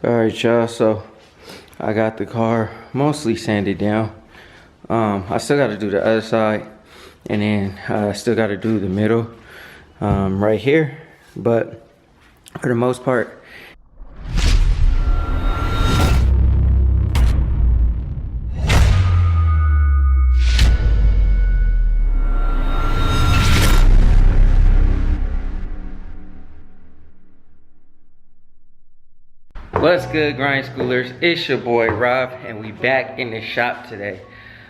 Alright y'all, so I got the car mostly sanded down. I still got to do the other side, and then I still got to do the middle right here, but for the most part, what's good, grind schoolers? It's your boy Rob, and we back in the shop today.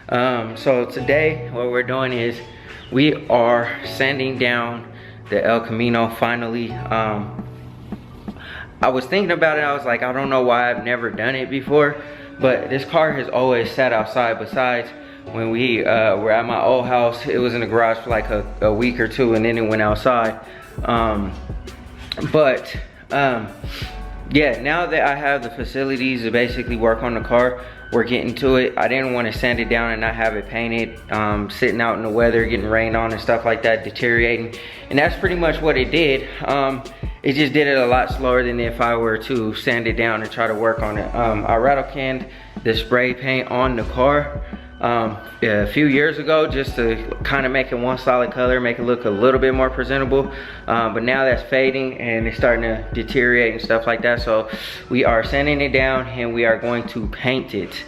So today what we're doing is we are sanding down the El Camino finally. I was thinking about it. I was like, I don't know why I've never done it before, but this car has always sat outside. Besides, when we were at my old house, it was in the garage for like a week or two, and then it went outside. Yeah, now that I have the facilities to basically work on the car, we're getting to it. I didn't want to sand it down and not have it painted, sitting out in the weather, getting rained on and stuff like that, deteriorating. And that's pretty much what it did. It just did it a lot slower than if I were to sand it down and try to work on it. I rattle canned the spray paint on the car a few years ago, just to kind of make it one solid color, make it look a little bit more presentable, but now that's fading and it's starting to deteriorate and stuff like that. So we are sanding it down and we are going to paint it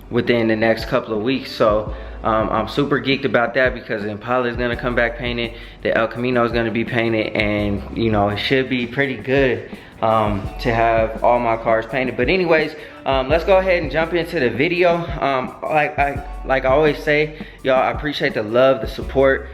within the next couple of weeks. So I'm super geeked about that because the Impala is going to come back painted, the El Camino is going to be painted, and you know, it should be pretty good to have all my cars painted. But anyways, let's go ahead and jump into the video. Like I always say, y'all, I appreciate the love, the support.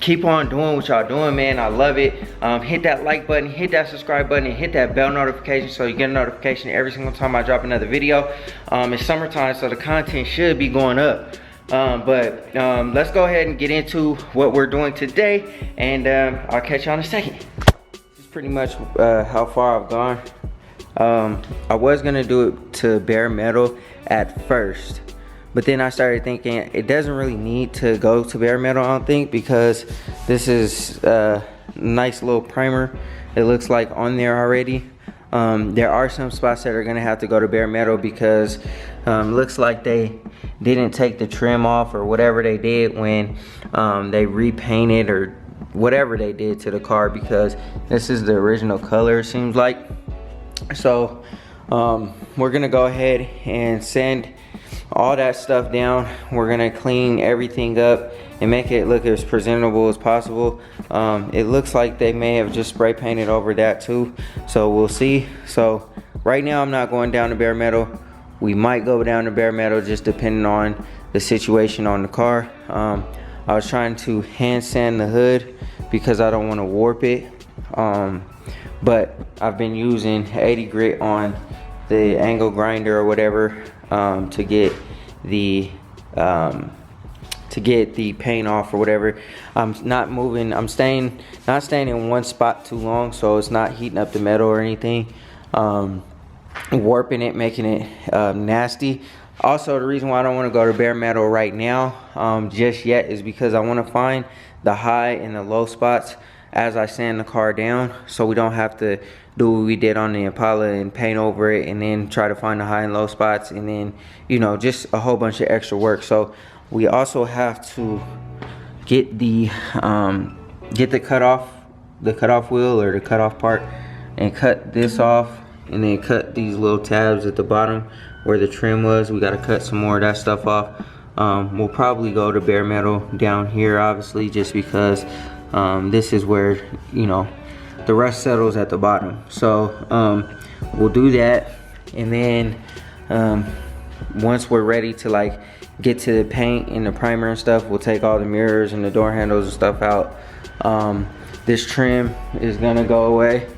Keep on doing what y'all doing, man. I love it. Hit that like button, hit that subscribe button, and hit that bell notification so you get a notification every single time I drop another video. It's summertime, so the content should be going up. Let's go ahead and get into what we're doing today, and I'll catch y'all in a second. This is pretty much how far I've gone. I was gonna do it to bare metal at first, but then I started thinking it doesn't really need to go to bare metal, I don't think, because this is a nice little primer, it looks like, on there already. There are some spots that are gonna have to go to bare metal because looks like they didn't take the trim off or whatever they did when they repainted or whatever they did to the car, because this is the original color, it seems like. So we're gonna go ahead and sand all that stuff down. We're gonna clean everything up and make it look as presentable as possible. It looks like they may have just spray painted over that too, so we'll see. So right now I'm not going down to bare metal. We might go down to bare metal just depending on the situation on the car. I was trying to hand sand the hood because I don't want to warp it, but I've been using 80 grit on the angle grinder or whatever to get the paint off or whatever. I'm not moving, not staying in one spot too long, so it's not heating up the metal or anything, warping it, making it nasty. Also, the reason why I don't want to go to bare metal right now just yet is because I want to find the high and the low spots as I sand the car down, so we don't have to do what we did on the Impala and paint over it and then try to find the high and low spots, and then, you know, just a whole bunch of extra work. So we also have to get the cutoff wheel or the cutoff part and cut this off, and then cut these little tabs at the bottom where the trim was. We got to cut some more of that stuff off. We'll probably go to bare metal down here, obviously, just because this is where, you know, the rust settles at the bottom. So we'll do that, and then once we're ready to like get to the paint and the primer and stuff, we'll take all the mirrors and the door handles and stuff out. This trim is gonna go away.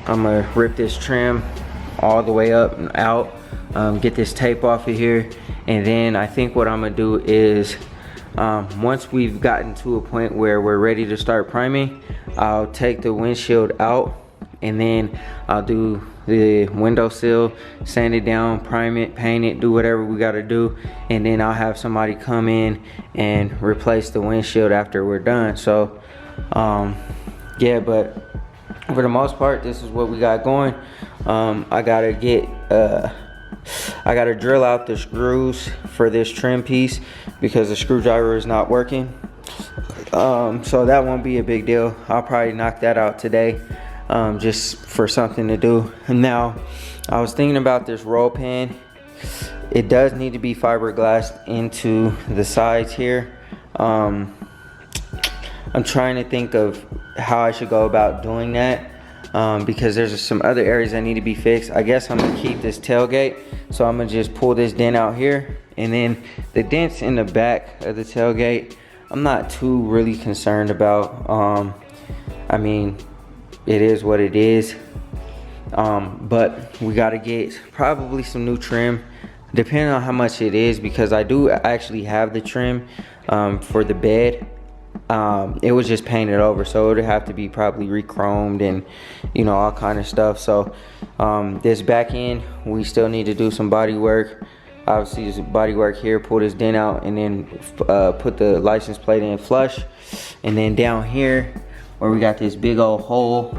I'm gonna rip this trim all the way up and out, get this tape off of here, and then I think what I'm gonna do is once we've gotten to a point where we're ready to start priming, I'll take the windshield out, and then I'll do the windowsill, sand it down, prime it, paint it, do whatever we gotta do, and then I'll have somebody come in and replace the windshield after we're done. So yeah, but for the most part, this is what we got going. I gotta drill out the screws for this trim piece because the screwdriver is not working. So that won't be a big deal. I'll probably knock that out today, just for something to do. And now, I was thinking about this roll pan. It does need to be fiberglassed into the sides here. I'm trying to think of how I should go about doing that, because there's some other areas that need to be fixed. I guess I'm gonna keep this tailgate, so I'm gonna just pull this dent out here, and then the dents in the back of the tailgate, I'm not too really concerned about. I mean, it is what it is, but we gotta get probably some new trim, depending on how much it is, because I do actually have the trim for the bed. It was just painted over, so it would have to be probably re-chromed and, you know, all kind of stuff. So this back end, we still need to do some body work. Obviously, there's body work here, pull this dent out, and then put the license plate in flush. And then down here where we got this big old hole,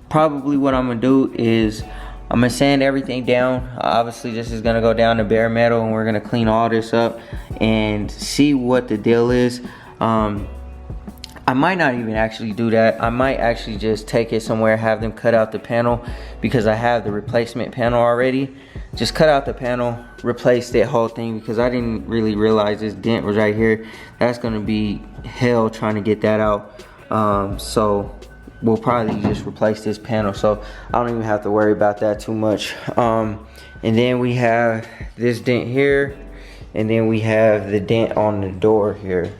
probably what I'm gonna do is I'm gonna sand everything down. Obviously, this is gonna go down to bare metal, and we're gonna clean all this up and see what the deal is. I might not even actually do that. I might actually just take it somewhere, have them cut out the panel, because I have the replacement panel already. Just cut out the panel, replace that whole thing, because I didn't really realize this dent was right here. That's gonna be hell trying to get that out. So we'll probably just replace this panel, so I don't even have to worry about that too much. And then we have this dent here, and then we have the dent on the door here.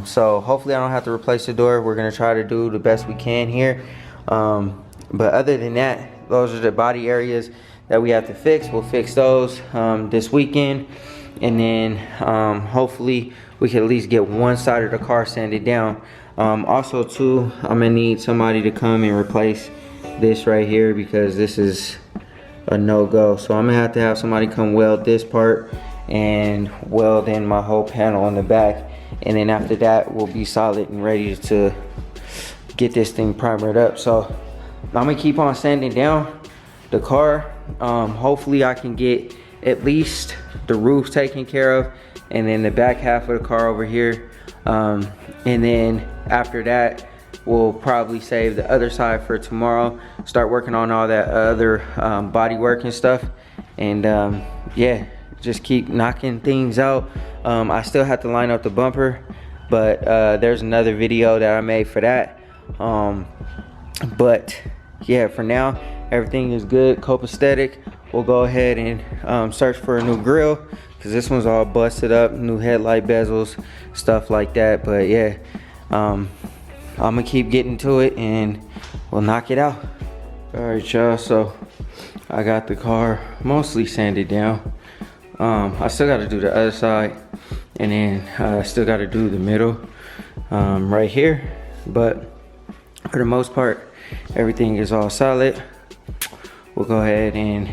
So hopefully I don't have to replace the door. We're gonna try to do the best we can here. But other than that, those are the body areas that we have to fix. We'll fix those this weekend, and then hopefully we can at least get one side of the car sanded down. Also too, I'm gonna need somebody to come and replace this right here, because this is a no-go. So I'm gonna have to have somebody come weld this part and weld in my whole panel on the back, and then after that we'll be solid and ready to get this thing primered up. So I'm gonna keep on sanding down the car. Hopefully I can get at least the roof taken care of, and then the back half of the car over here, and then after that we'll probably save the other side for tomorrow, start working on all that other body work and stuff, and yeah, just keep knocking things out. I still have to line up the bumper, but there's another video that I made for that. But yeah, for now everything is good, copacetic. We'll go ahead and search for a new grill, because this one's all busted up, new headlight bezels, stuff like that. But yeah, I'm gonna keep getting to it and we'll knock it out. All right, y'all, so I got the car mostly sanded down. I still got to do the other side, and then I still got to do the middle right here, but for the most part everything is all solid. We'll go ahead and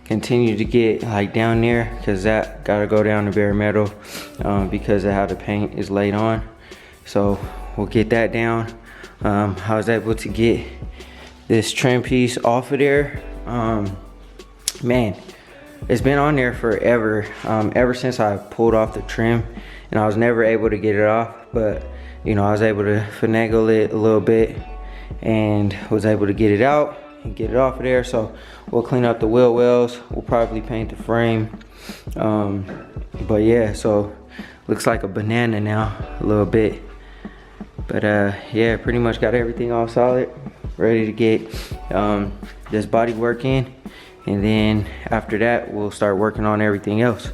continue to get like down there, because that got to go down to bare metal because of how the paint is laid on. So we'll get that down. I was able to get this trim piece off of there. Man, it's been on there forever, ever since I pulled off the trim, and I was never able to get it off. But you know, I was able to finagle it a little bit and was able to get it out and get it off of there. So we'll clean up the wheel wells, we'll probably paint the frame, but yeah, so looks like a banana now a little bit. But yeah, pretty much got everything all solid, ready to get this body work in, and then after that we'll start working on everything else.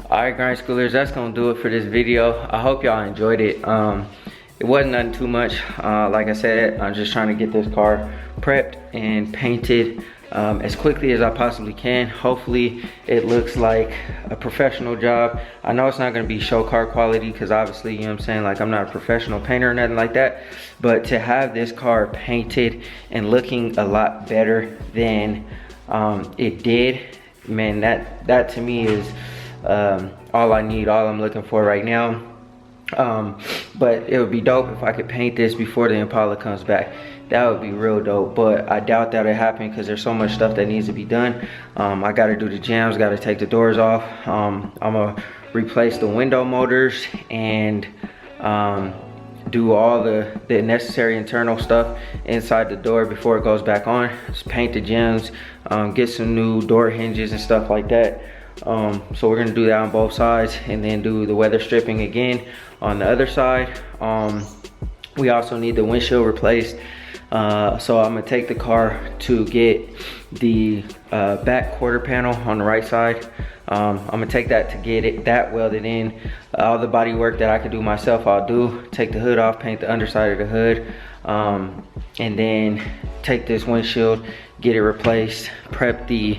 All right, grind schoolers, that's gonna do it for this video. I hope y'all enjoyed it. It wasn't nothing too much. Like I said, I'm just trying to get this car prepped and painted as quickly as I possibly can. Hopefully it looks like a professional job. I know it's not gonna be show car quality, because obviously, you know what I'm saying, like, I'm not a professional painter or nothing like that, but to have this car painted and looking a lot better than it did, man, that to me is all I need, all I'm looking for right now. But it would be dope if I could paint this before the Impala comes back. that would be real dope. But I doubt that'll happen because there's so much stuff that needs to be done. I gotta do the jams, gotta take the doors off. I'm gonna replace the window motors and do all the necessary internal stuff inside the door before it goes back on. Just paint the gems, get some new door hinges and stuff like that. So we're gonna do that on both sides, and then do the weather stripping again on the other side. We also need the windshield replaced. So I'm gonna take the car to get the back quarter panel on the right side. I'm gonna take that to get that welded in. All the body work that I could do myself, I'll do. Take the hood off, paint the underside of the hood, and then take this windshield, get it replaced, prep the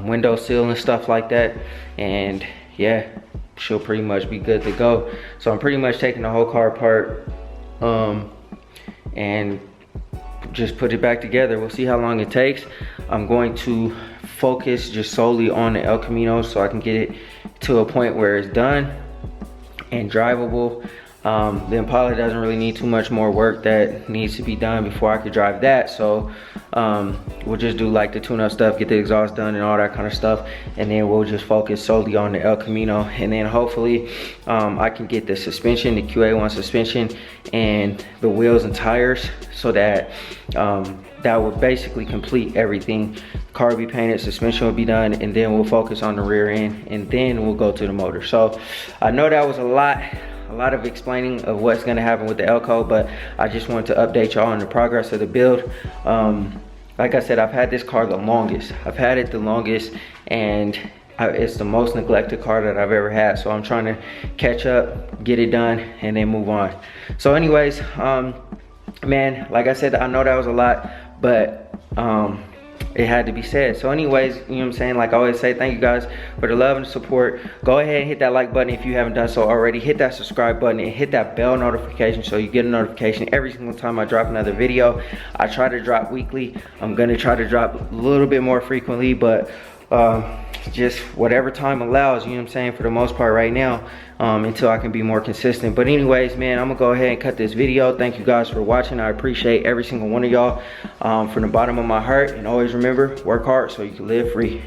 window sill and stuff like that, and yeah, she'll pretty much be good to go. So I'm pretty much taking the whole car apart and just put it back together. We'll see how long it takes. I'm going to focus just solely on the El Camino so I can get it to a point where it's done and drivable. The Impala doesn't really need too much more work that needs to be done before I could drive that. So we'll just do like the tune-up stuff, get the exhaust done and all that kind of stuff, and then we'll just focus solely on the El Camino. And then hopefully I can get the suspension, the QA1 suspension, and the wheels and tires, so that that would basically complete everything. Car will be painted, suspension will be done, and then we'll focus on the rear end, and then we'll go to the motor. So I know that was a lot of explaining of what's going to happen with the Elco, but I just wanted to update y'all on the progress of the build. Like I said, I've had this car the longest. I've had it the longest, and it's the most neglected car that I've ever had. So I'm trying to catch up, get it done, and then move on. So anyways, man, like I said, I know that was a lot, but it had to be said. So anyways, you know what I'm saying, like I always say, thank you guys for the love and support. Go ahead and hit that like button if you haven't done so already. Hit that subscribe button and hit that bell notification so you get a notification every single time I drop another video. I try to drop weekly. I'm gonna try to drop a little bit more frequently, but just whatever time allows, you know what I'm saying, for the most part right now, until I can be more consistent. But anyways, man, I'm gonna go ahead and cut this video. Thank you guys for watching. I appreciate every single one of y'all from the bottom of my heart. And always remember, work hard so you can live free.